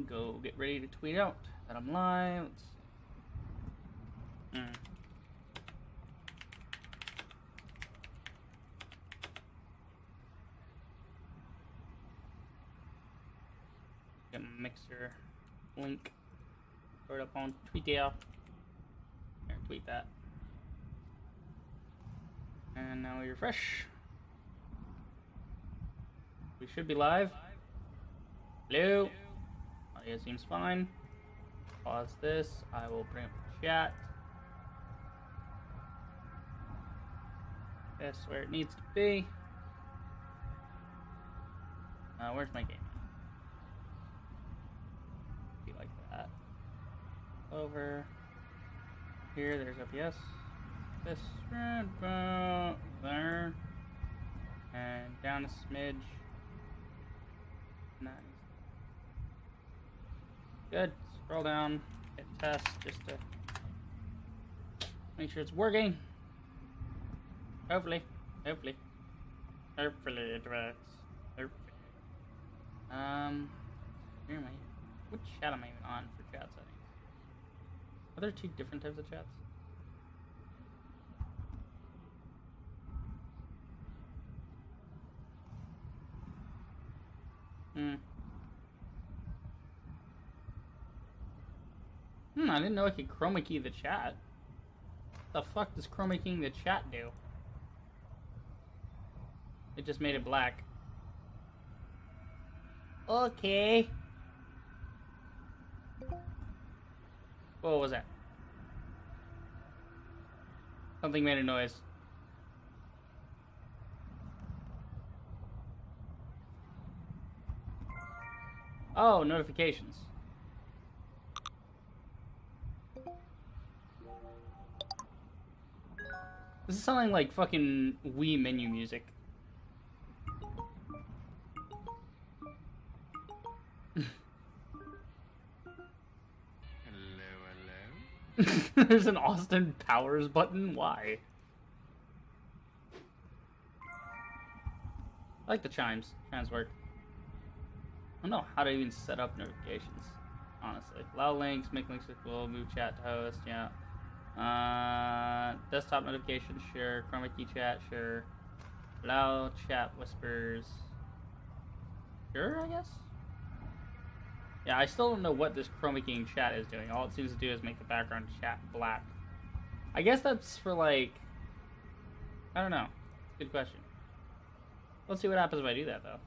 Go get ready to tweet out that I'm live. Let's see. Get my Mixer link. Throw it up on Twitter. Here, tweet that. And now we refresh. We should be live. Hello. Audio seems fine. Pause this. I will bring up the chat. That's where it needs to be. Where's my game? Be like that. Over here. There's OPS. This right about there, and down a smidge. Nice. Good. Scroll down. Hit test just to make sure it's working. Hopefully it works. Hopefully. Where am I? What chat am I even on for chat settings? Are there two different types of chats? I didn't know I could chroma key the chat. What the fuck does chroma keying the chat do? It just made it black. Okay. What was that? Something made a noise. Oh, notifications. This is sounding like fucking Wii menu music. Hello. There's an Austin Powers button? Why? I like the chimes. Chimes work. I don't know how to even set up notifications, honestly. Allow links, make links visible, move chat to host, yeah. Desktop notifications, sure. Chroma key chat, sure. Allow chat whispers. Sure, I guess? Yeah, I still don't know what this chroma keying chat is doing. All it seems to do is make the background chat black. I guess that's for, like... I don't know. Good question. Let's see what happens if I do that, though.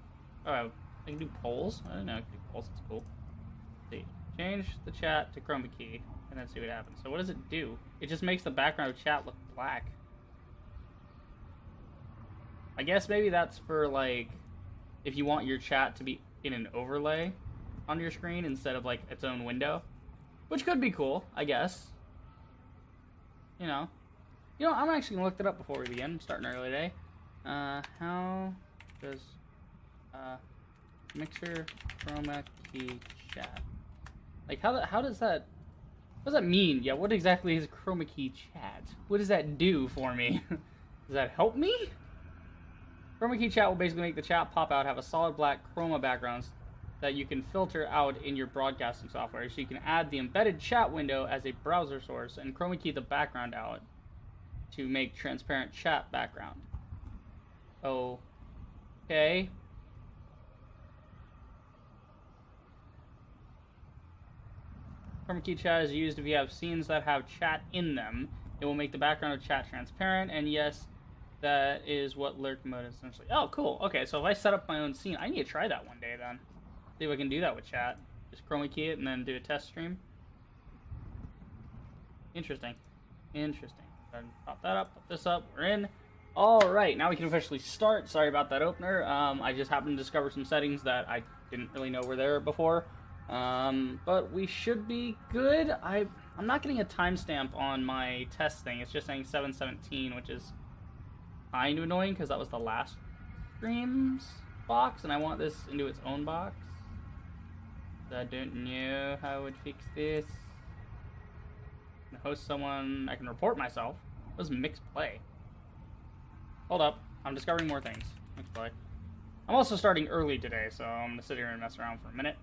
Alright, I can do polls? I don't know, I can do polls, that's cool. Let's see. Change the chat to chroma key, and then see what happens. So what does it do? It just makes the background of chat look black. I guess maybe that's for, like, if you want your chat to be in an overlay on your screen instead of, like, its own window. Which could be cool, I guess. You know, I'm actually gonna look that up before we begin. I'm starting early today. How does Mixer chroma key chat? Like, how does that? What does that mean? Yeah, what exactly is chroma key chat? What does that do for me? Does that help me? Chroma key chat will basically make the chat pop out, have a solid black chroma backgrounds that you can filter out in your broadcasting software. So you can add the embedded chat window as a browser source and chroma key the background out to make transparent chat background. Okay. Chroma key chat is used if you have scenes that have chat in them. It will make the background of chat transparent, and yes, that is what lurk mode is essentially. Oh, cool. Okay, so if I set up my own scene, I need to try that one day then. See if I can do that with chat. Just chroma key it and then do a test stream. Interesting. Interesting. Go ahead and pop that up, put this up, we're in. Alright, now we can officially start. Sorry about that opener. I just happened to discover some settings that I didn't really know were there before. But we should be good. I'm not getting a timestamp on my test thing. It's just saying 7:17, which is kind of annoying because that was the last stream's box, and I want this into its own box. I don't know how I would fix this. I can host someone. I can report myself. What does mix play? Hold up. I'm discovering more things. Mix play. I'm also starting early today, so I'm going to sit here and mess around for a minute.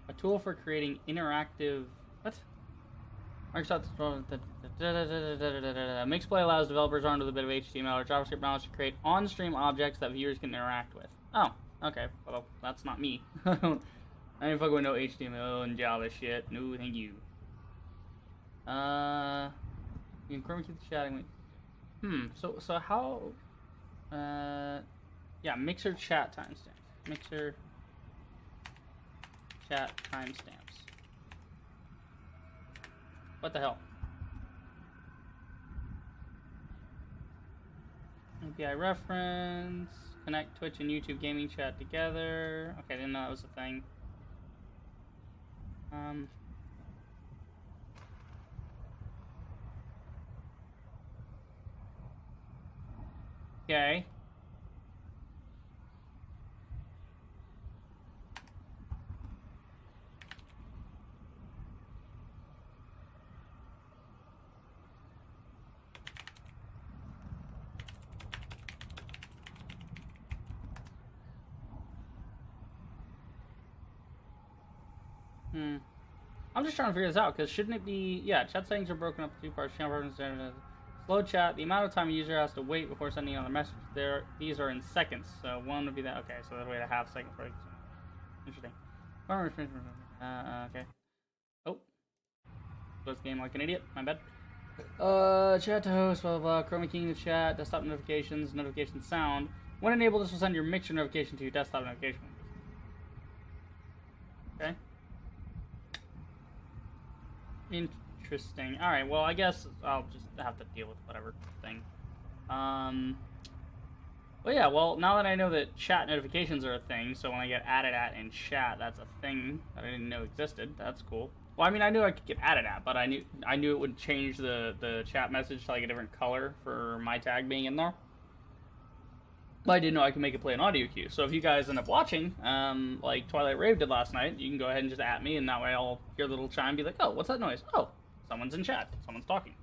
A tool for creating interactive... What? Microsoft Mixplay allows developers armed with a bit of HTML or JavaScript knowledge to create on-stream objects that viewers can interact with. Oh, okay. Well, that's not me. I ain't fucking with no HTML and Java shit. No, thank you. You can chroma key the chatting. So how? Yeah, Mixer chat timestamps. Mixer chat timestamps. What the hell? API reference. Connect Twitch and YouTube gaming chat together. Okay, I didn't know that was a thing. Okay. I'm just trying to figure this out, because shouldn't it be... Yeah, chat settings are broken up into two parts. Slow chat, the amount of time a user has to wait before sending another message. These are in seconds, so one would be that. Okay, so that'll wait a half second for it. Interesting. Okay. Oh. Close the game like an idiot. My bad. Chat to host, blah, blah, blah. Chroma keying the chat, desktop notifications, notification sound. When enabled, this will send your Mixer notification to your desktop notification. Okay. Interesting. Alright, well, I guess I'll just have to deal with whatever thing. Well, yeah, well, now that I know that chat notifications are a thing, so when I get added at in chat, that's a thing that I didn't know existed. That's cool. Well, I mean, I knew I could get added at, but I knew it would change the chat message to, like, a different color for my tag being in there. But I didn't know I could make it play an audio cue. So if you guys end up watching, like Twilight Rave did last night, you can go ahead and just at me, and that way I'll hear the little chime and be like, oh, what's that noise? Oh, someone's in chat. Someone's talking.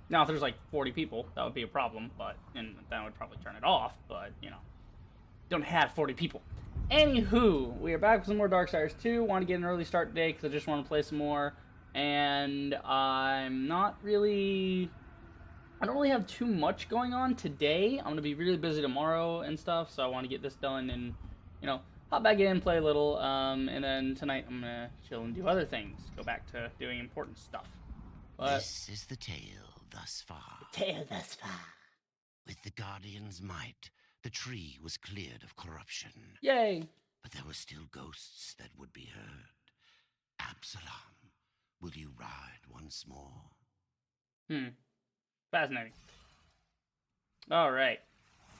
Now, if there's like 40 people, that would be a problem, and that would probably turn it off, but, you know, don't have 40 people. Anywho, we are back with some more Darksiders 2. Want to get an early start today because I just want to play some more, and I'm not really... I don't really have too much going on today. I'm going to be really busy tomorrow and stuff, so I want to get this done and, you know, hop back in, play a little, and then tonight I'm going to chill and do other things. Go back to doing important stuff. But this is the tale thus far. The tale thus far. With the Guardian's might, the tree was cleared of corruption. Yay! But there were still ghosts that would be heard. Absalom, will you ride once more? Fascinating. Alright.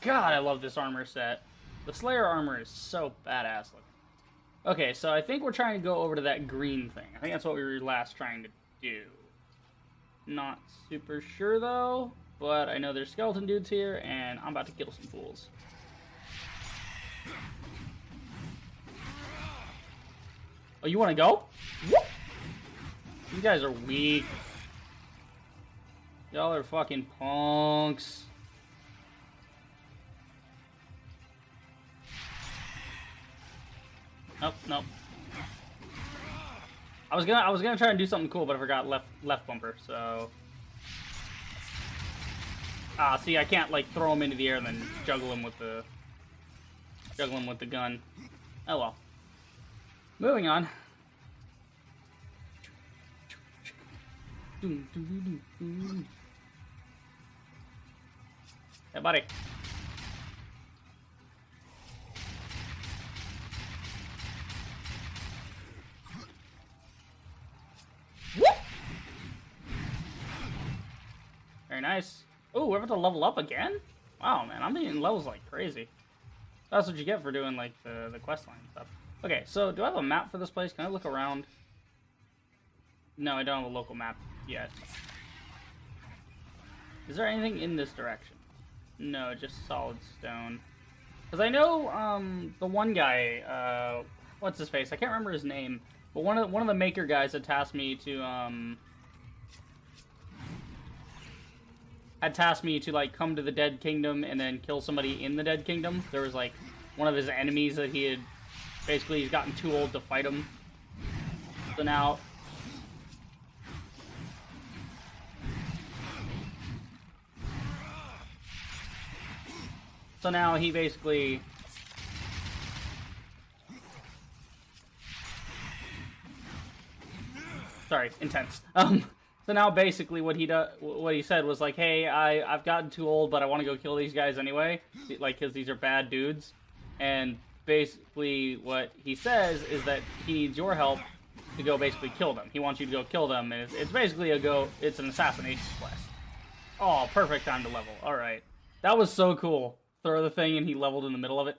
God, I love this armor set. The Slayer armor is so badass looking. Okay, so I think we're trying to go over to that green thing. I think that's what we were last trying to do. Not super sure, though. But I know there's skeleton dudes here, and I'm about to kill some fools. Oh, you want to go? Whoop! You guys are weak. Y'all are fucking punks. Nope, nope. I was gonna try and do something cool, but I forgot left bumper, so. See, I can't like throw him into the air and then juggle him with the gun. Oh well. Moving on. Hey, buddy. Whoop! Very nice. Oh, we're about to level up again? Wow, man, I'm being levels like crazy. That's what you get for doing like the quest line stuff. Okay, so do I have a map for this place? Can I look around? No, I don't have a local map yet. Is there anything in this direction? No, just solid stone. Because I know the one guy, what's his face? I can't remember his name. But one of the maker guys had tasked me to like come to the Dead Kingdom and then kill somebody in the Dead Kingdom. There was like one of his enemies that he's gotten too old to fight him. So now... So now he basically... Sorry, intense. So now basically what he said was like, hey, I've gotten too old, but I want to go kill these guys anyway, like, because these are bad dudes. And basically what he says is that he needs your help to go basically kill them. He wants you to go kill them, and it's basically it's an assassination quest. Oh, perfect time to level. All right, that was so cool. Throw the thing, and he leveled in the middle of it.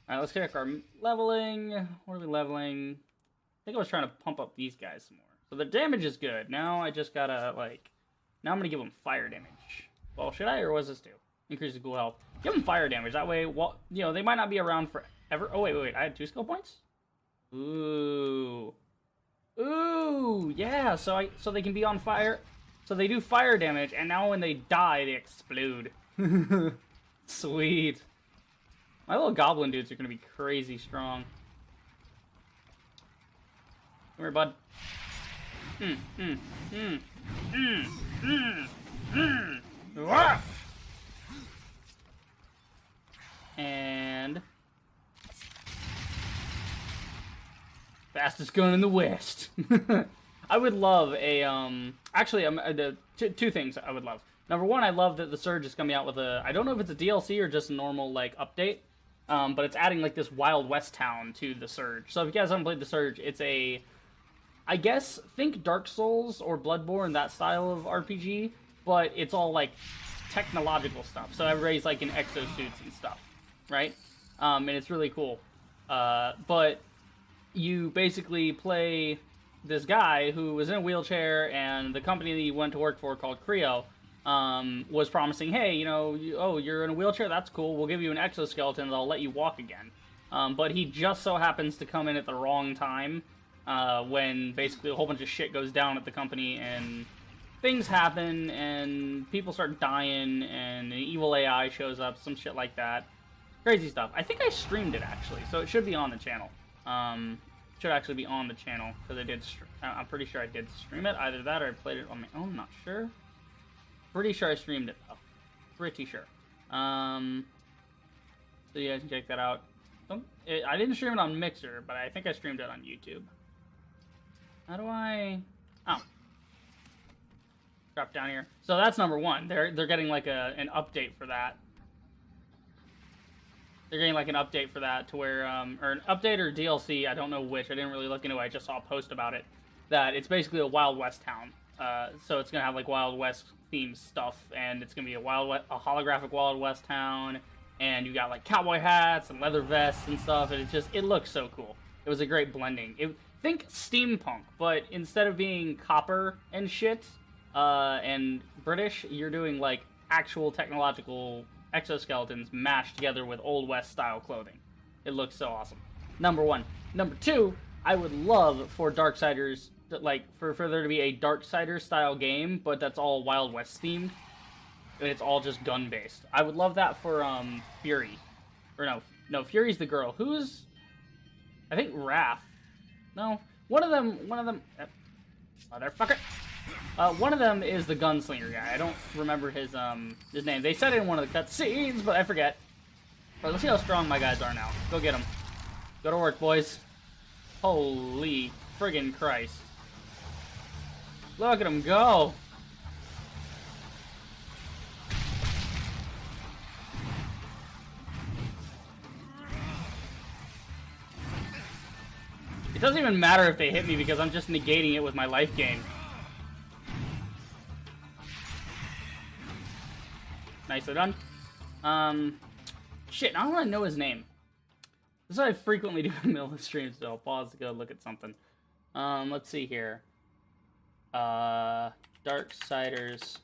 All right, let's check our leveling. What are we leveling? I think I was trying to pump up these guys some more. So the damage is good. Now I just gotta, like... Now I'm gonna give them fire damage. Well, should I, or what does this do? Increases cool health. Give them fire damage. That way, well, you know, they might not be around forever. Oh, wait. I had 2 skill points? Ooh. Ooh, yeah. So they can be on fire. So they do fire damage, and now when they die, they explode. Sweet. My little goblin dudes are gonna be crazy strong. Come here, bud. And fastest gun in the West. I would love a actually two things I would love. Number one, I love that the Surge is coming out with a, I don't know if it's a DLC or just a normal like update, but it's adding like this Wild West town to the Surge. So if you guys haven't played the Surge, it's a, I guess, think Dark Souls or Bloodborne, that style of RPG, but it's all, like, technological stuff. So everybody's, like, in exosuits and stuff, right? And it's really cool. But you basically play this guy who was in a wheelchair, and the company that he went to work for, called Creo, was promising, hey, you know, you're in a wheelchair? That's cool. We'll give you an exoskeleton that'll let you walk again. But he just so happens to come in at the wrong time, when basically a whole bunch of shit goes down at the company, and things happen, and people start dying, and an evil AI shows up, some shit like that. Crazy stuff. I think I streamed it, actually, so it should be on the channel. Should actually be on the channel, because I did, I'm pretty sure I did stream it. Either that or I played it on my own, not sure. Pretty sure I streamed it, though. Pretty sure. So you guys can check that out. I didn't stream it on Mixer, but I think I streamed it on YouTube. How do I... Oh. Drop down here. So that's number one. They're getting like an update for that. They're getting like an update for that to where, or an update or DLC, I don't know which. I didn't really look into it. I just saw a post about it. That it's basically a Wild West town. So it's gonna have like Wild West themed stuff, and it's gonna be a holographic Wild West town, and you got like cowboy hats and leather vests and stuff, and it looks so cool. It was a great blending. Think steampunk, but instead of being copper and shit, and British, you're doing like actual technological exoskeletons mashed together with Old West style clothing. It looks so awesome. Number one. Number two, I would love for Darksiders, like for there to be a Darksiders style game, but that's all Wild West themed, and it's all just gun based. I would love that for Fury, or no, Fury's the girl. Who's, I think Wrath. No, one of them, motherfucker. One of them is the gunslinger guy. I don't remember his name. They said it in one of the cutscenes, but I forget. But let's see how strong my guys are now. Go get them. Go to work, boys. Holy friggin' Christ. Look at them go. It doesn't even matter if they hit me because I'm just negating it with my life gain. Nicely done. Shit, I don't want to know his name. This is what I frequently do in the middle of the stream, so I'll pause to go look at something. Let's see here. Darksiders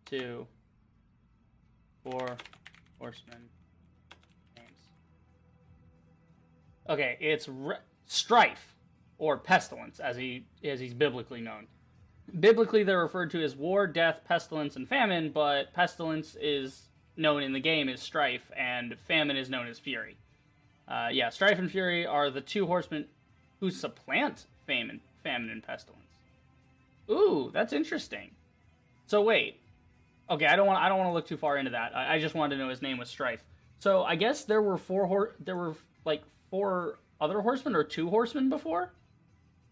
2. 4 Horsemen. Names. Okay, it's Strife, or Pestilence, as he's biblically known. Biblically, they're referred to as war, death, pestilence, and famine, but pestilence is known in the game as Strife, and famine is known as Fury. Yeah, Strife and Fury are the two horsemen who supplant famine and pestilence. Ooh, that's interesting. So wait, okay, I don't want to look too far into that. I just wanted to know his name was Strife. So I guess there were like 4 other horsemen or 2 horsemen before,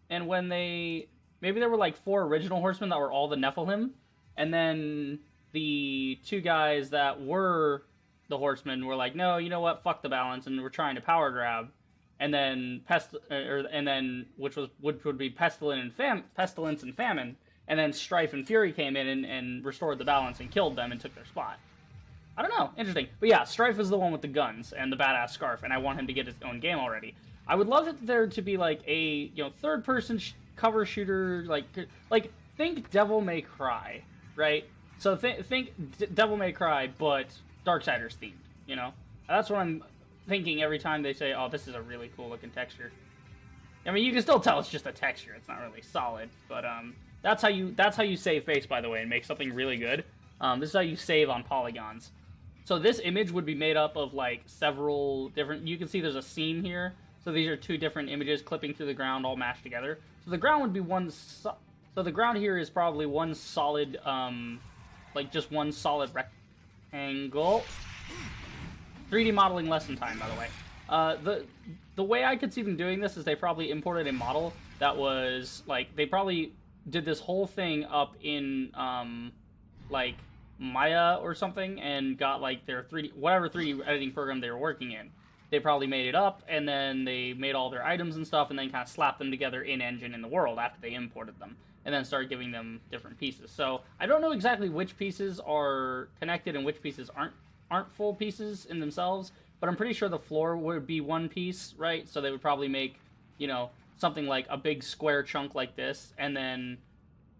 and when maybe there were like 4 original horsemen that were all the Nephilim, and then the 2 guys that were the horsemen were like, no, you know what, fuck the balance, and we're trying to power grab, and then which would be pestilence and famine, and then Strife and Fury came in and restored the balance and killed them and took their spot. I don't know, interesting. But yeah, Strife is the one with the guns and the badass scarf, and I want him to get his own game already. I would love it there to be like a third-person cover shooter, like think Devil May Cry, right? So think Devil May Cry, but Darksiders themed. That's what I'm thinking every time they say, "Oh, this is a really cool looking texture." I mean, you can still tell it's just a texture; it's not really solid. But that's how you save face, by the way, and make something really good. This is how you save on polygons. So this image would be made up of like several different. You can see there's a seam here. So these are 2 different images clipping through the ground, all mashed together. So the ground would be so the ground here is probably one solid, just one solid rectangle. 3D modeling lesson time, by the way. The way I could see them doing this is they probably imported a model that was like they probably did this whole thing up in like Maya or something and got like their 3D editing program they were working in. They probably made it up, and then they made all their items and stuff, and then kind of slapped them together in engine in the world after they imported them, and then started giving them different pieces. So I don't know exactly which pieces are connected and which pieces aren't full pieces in themselves, but I'm pretty sure the floor would be one piece, right? So they would probably make, something like a big square chunk like this, and then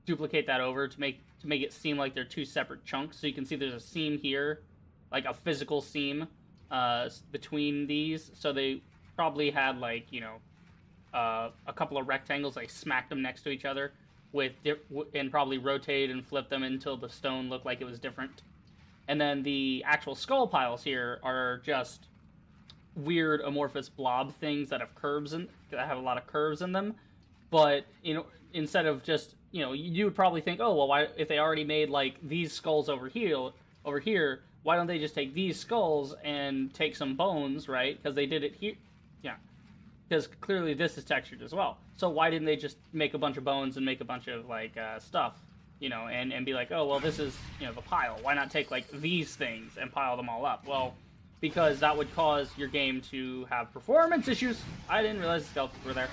duplicate that over to make it seem like they're 2 separate chunks. So you can see there's a seam here, like a physical seam between these. So they probably had like a couple of rectangles, like smacked them next to each other and probably rotate and flip them until the stone looked like it was different. And then the actual skull piles here are just weird amorphous blob things that have have a lot of curves in them. But instead of just you would probably think, oh well, why, if they already made like these skulls over here, why don't they just take these skulls and take some bones, right? Because they did it here. Yeah. Because clearly this is textured as well. So why didn't they just make a bunch of bones and make a bunch of, like, stuff, and be like, oh, well, this is, the pile. Why not take, like, these things and pile them all up? Well, because that would cause your game to have performance issues. I didn't realize the skeletons were there.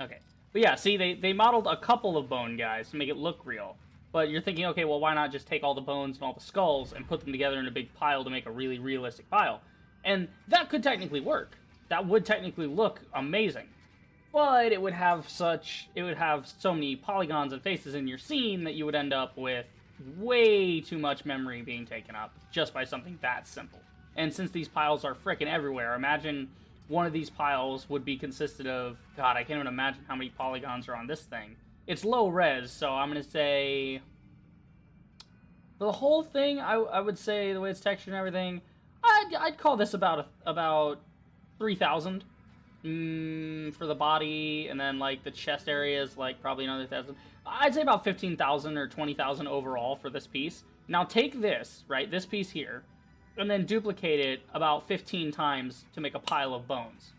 Okay. But yeah, see, they modeled a couple of bone guys to make it look real. But you're thinking, okay, well, why not just take all the bones and all the skulls and put them together in a big pile to make a really realistic pile? And that could technically work. That would technically look amazing. But it would have so many polygons and faces in your scene that you would end up with way too much memory being taken up just by something that simple. And since these piles are frickin' everywhere, imagine one of these piles would be consisted of, God, I can't even imagine how many polygons are on this thing. It's low res, so I'm going to say the whole thing, I would say, the way it's textured and everything, I'd call this about 3,000 for the body, and then, like, the chest area is, like, probably another 1,000. I'd say about 15,000 or 20,000 overall for this piece. Now take this, right, this piece here, and then duplicate it about 15 times to make a pile of bones.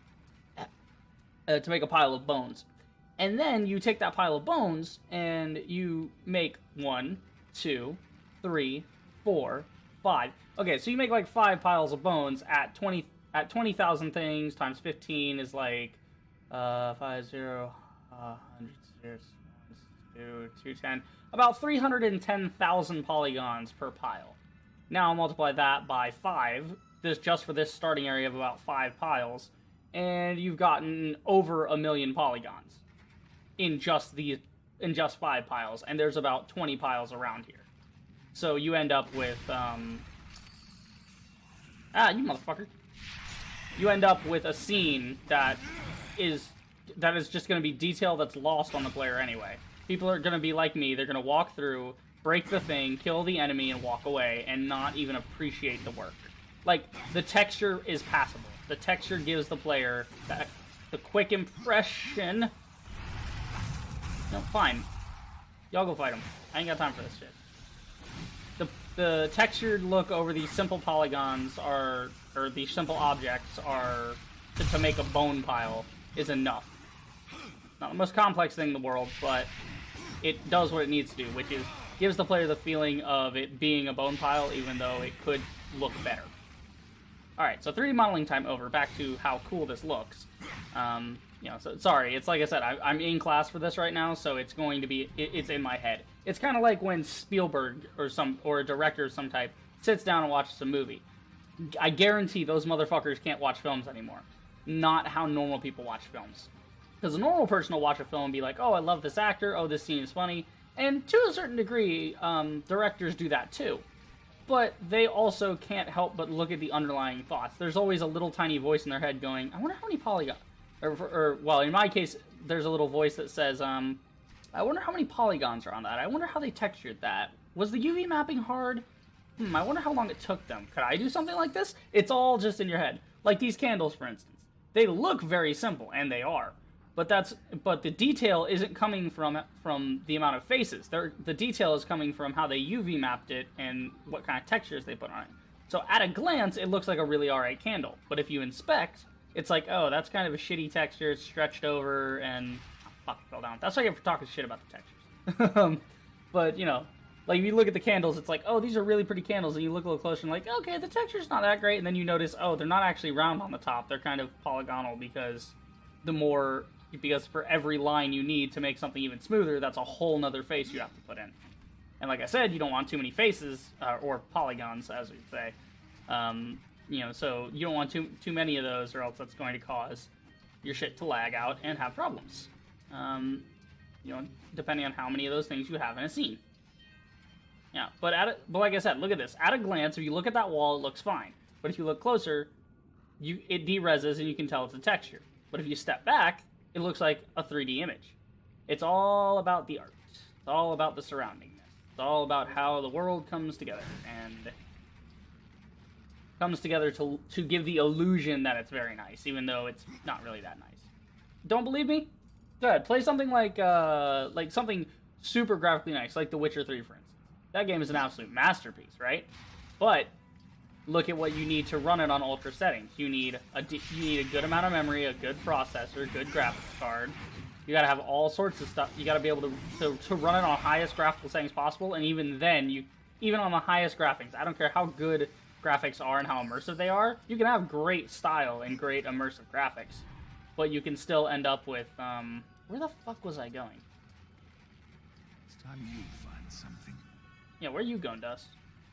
And then you take that pile of bones and you make 1, 2, 3, 4, 5. Okay, so you make like 5 piles of bones at 20,000 things times 15 is like 5, 0, 100, 0, 2, 210. About 310,000 polygons per pile. Now multiply that by 5, just for this starting area of about 5 piles, and you've gotten over 1 million polygons in just 5 piles, and there's about 20 piles around here. So you end up with you motherfucker. You end up with a scene that is just going to be detail that's lost on the player anyway. People are going to be like me. They're going to walk through, break the thing, kill the enemy, and walk away, and not even appreciate the work. Like, the texture is passable. The texture gives the player the quick impression. No, fine. Y'all go fight him. I ain't got time for this shit. The textured look over these simple polygons or these simple objects to make a bone pile is enough. Not the most complex thing in the world, but it does what it needs to do, which is gives the player the feeling of it being a bone pile, even though it could look better. Alright, so 3D modeling time over. Back to how cool this looks. So sorry, it's like I said, I'm in class for this right now, so it's going to be, it's in my head. It's kind of like when Spielberg or a director of some type sits down and watches a movie. I guarantee those motherfuckers can't watch films anymore. Not how normal people watch films. Because a normal person will watch a film and be like, oh, I love this actor, oh, this scene is funny. And to a certain degree, directors do that too. But they also can't help but look at the underlying thoughts. There's always a little tiny voice in their head going, I wonder how many polygons... well, in my case, there's a little voice that says, I wonder how many polygons are on that. I wonder how they textured that. Was the UV mapping hard? I wonder how long it took them. Could I do something like this? It's all just in your head. Like these candles, for instance. They look very simple, and they are. But the detail isn't coming from the amount of faces. The detail is coming from how they UV mapped it and what kind of textures they put on it. So at a glance, it looks like a really alright candle. But if you inspect, it's like, oh, that's kind of a shitty texture. It's stretched over and... fuck, it fell down. That's why you have to talk shit about the textures. But, like, if you look at the candles, it's like, oh, these are really pretty candles. And you look a little closer and like, okay, the texture's not that great. And then you notice, oh, they're not actually round on the top. They're kind of polygonal because for every line you need to make something even smoother, that's a whole nother face you have to put in. And like I said, you don't want too many faces, or polygons, as we say. So you don't want too many of those, or else that's going to cause your shit to lag out and have problems. Depending on how many of those things you have in a scene. Yeah, but like I said, look at this. At a glance, if you look at that wall, it looks fine. But if you look closer, it de-reses and you can tell it's a texture. But if you step back, it looks like a 3D image. It's all about the art. It's all about the surroundingness. It's all about how the world comes together. And comes together to give the illusion that it's very nice, even though it's not really that nice. Don't believe me? Good. Play something like something super graphically nice, like The Witcher 3, for instance. That game is an absolute masterpiece, right? But look at what you need to run it on ultra settings. You need a good amount of memory, a good processor, good graphics card. You gotta have all sorts of stuff. You gotta be able to run it on highest graphical settings possible, and even then, even on the highest graphics, I don't care how good graphics are and how immersive they are, you can have great style and great immersive graphics. But you can still end up with, where the fuck was I going? It's time you find something. Yeah, where are you going, Dust?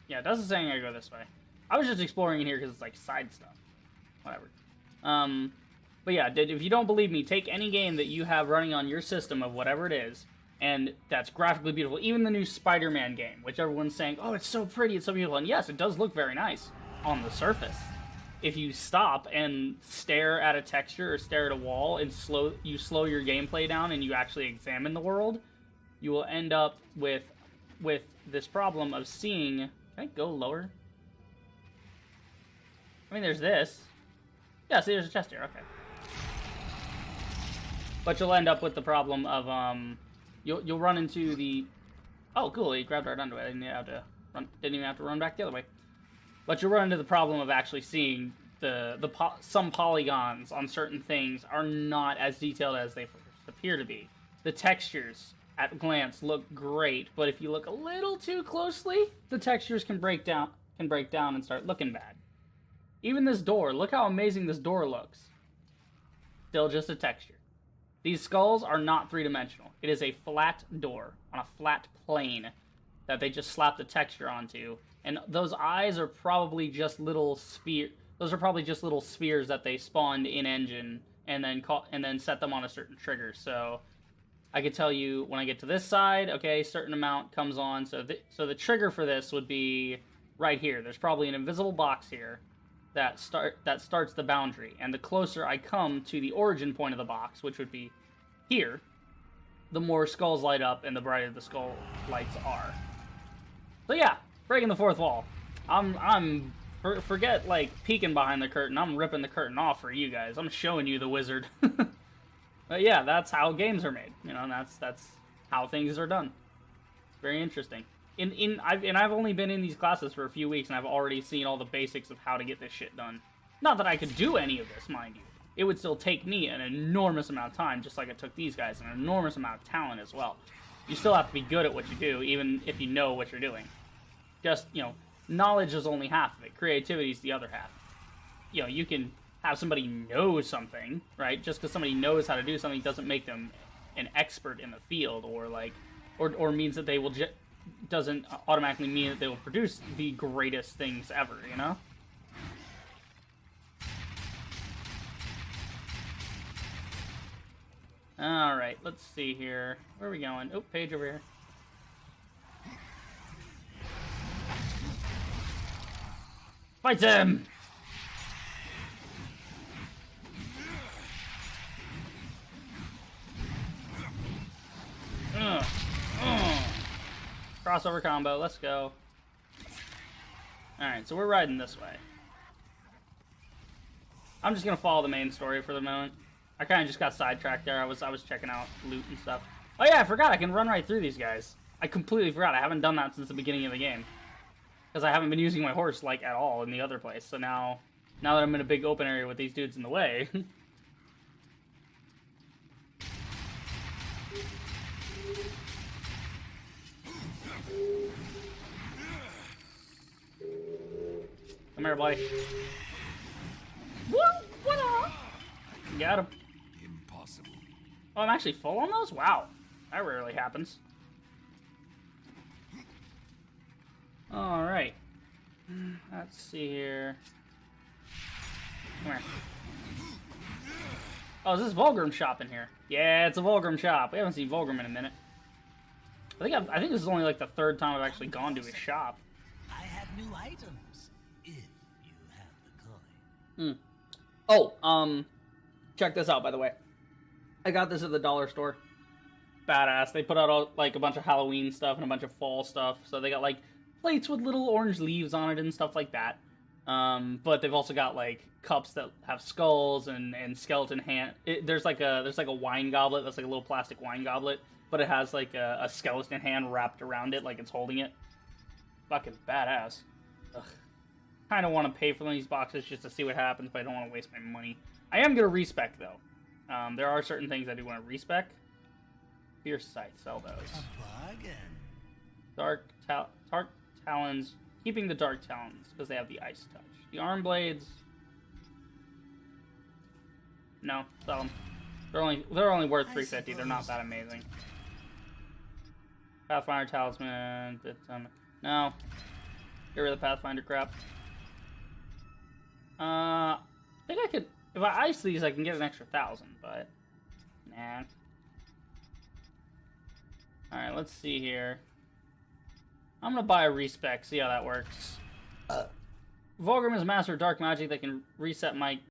Yeah, Dust is saying I go this way. I was just exploring in here because it's like side stuff. Whatever. But yeah, if you don't believe me, take any game that you have running on your system of whatever it is, and that's graphically beautiful. Even the new Spider-Man game, which everyone's saying, oh, it's so pretty, it's so beautiful. And yes, it does look very nice on the surface. If you stop and stare at a texture or stare at a wall and you slow your gameplay down and you actually examine the world, you will end up with this problem of seeing... Can I go lower? I mean, there's this. Yeah, see, there's a chest here. Okay. But you'll end up with the problem of you'll run into the... Oh, cool! He grabbed right onto it. I didn't even have to run back the other way. But you'll run into the problem of actually seeing some polygons on certain things are not as detailed as they first appear to be. The textures at a glance look great, but if you look a little too closely, the textures can break down and start looking bad. Even this door, look how amazing this door looks. Still just a texture. These skulls are not three-dimensional. It is a flat door on a flat plane that they just slapped a texture onto. And those eyes are probably just little spheres. Those are probably just little spheres that they spawned in engine and then set them on a certain trigger. So I could tell you when I get to this side, okay, certain amount comes on. So the trigger for this would be right here. There's probably an invisible box here that starts the boundary. And the closer I come to the origin point of the box, which would be here, the more skulls light up and the brighter the skull lights are. So yeah, breaking the fourth wall. I'm forget, like, peeking behind the curtain. I'm ripping the curtain off for you guys. I'm showing you the wizard. But yeah, that's how games are made. You know, and that's how things are done. It's very interesting. I've only been in these classes for a few weeks, and I've already seen all the basics of how to get this shit done. Not that I could do any of this, mind you. It would still take me an enormous amount of time, just like it took these guys, an enormous amount of talent as well. You still have to be good at what you do, even if you know what you're doing. Just, you know, knowledge is only half of it. Creativity is the other half. You know, you can have somebody know something, right? Just because somebody knows how to do something doesn't make them an expert in the field, or like, or means that they will doesn't automatically mean that they will produce the greatest things ever, you know? Alright, let's see here. Where are we going? Oh, page over here. Fight him! Crossover combo, let's go. Alright, so we're riding this way. I'm just gonna follow the main story for the moment. I kind of just got sidetracked there. I was checking out loot and stuff. Oh yeah, I forgot I can run right through these guys. I completely forgot. I haven't done that since the beginning of the game. Because I haven't been using my horse, like, at all in the other place. So now that I'm in a big open area with these dudes in the way... Come here, buddy. What up? Got him. Impossible. Oh, I'm actually full on those? Wow. That rarely happens. Alright. Let's see here. Come here. Oh, is this Vulgrim shop in here? Yeah, it's a Vulgrim shop. We haven't seen Vulgrim in a minute. I think this is only like the third time I've actually gone to his shop. I have new items, if you have the coin. Oh, check this out, by the way. I got this at the dollar store. Badass. They put out like a bunch of Halloween stuff and a bunch of fall stuff. So they got like plates with little orange leaves on it and stuff like that. But they've also got like cups that have skulls and skeleton hand. There's like a wine goblet that's like a little plastic wine goblet, but it has like a skeleton hand wrapped around it, like it's holding it. Fucking badass. Ugh. Kind of want to pay for these boxes just to see what happens, but I don't want to waste my money. I am gonna respec though. There are certain things I do want to respec. Fierce Sight, sell those. A bargain. Dark Talons, keeping the Dark Talons because they have the Ice Touch. The Arm Blades, no, sell them. They're only worth 350. They're not that amazing. Pathfinder Talisman, no. Get rid of the Pathfinder crap. I think I could, if I ice these, I can get an extra 1,000, but nah. Alright, let's see here. I'm gonna buy a respec, see how that works. Vulgrim is master of dark magic that can reset my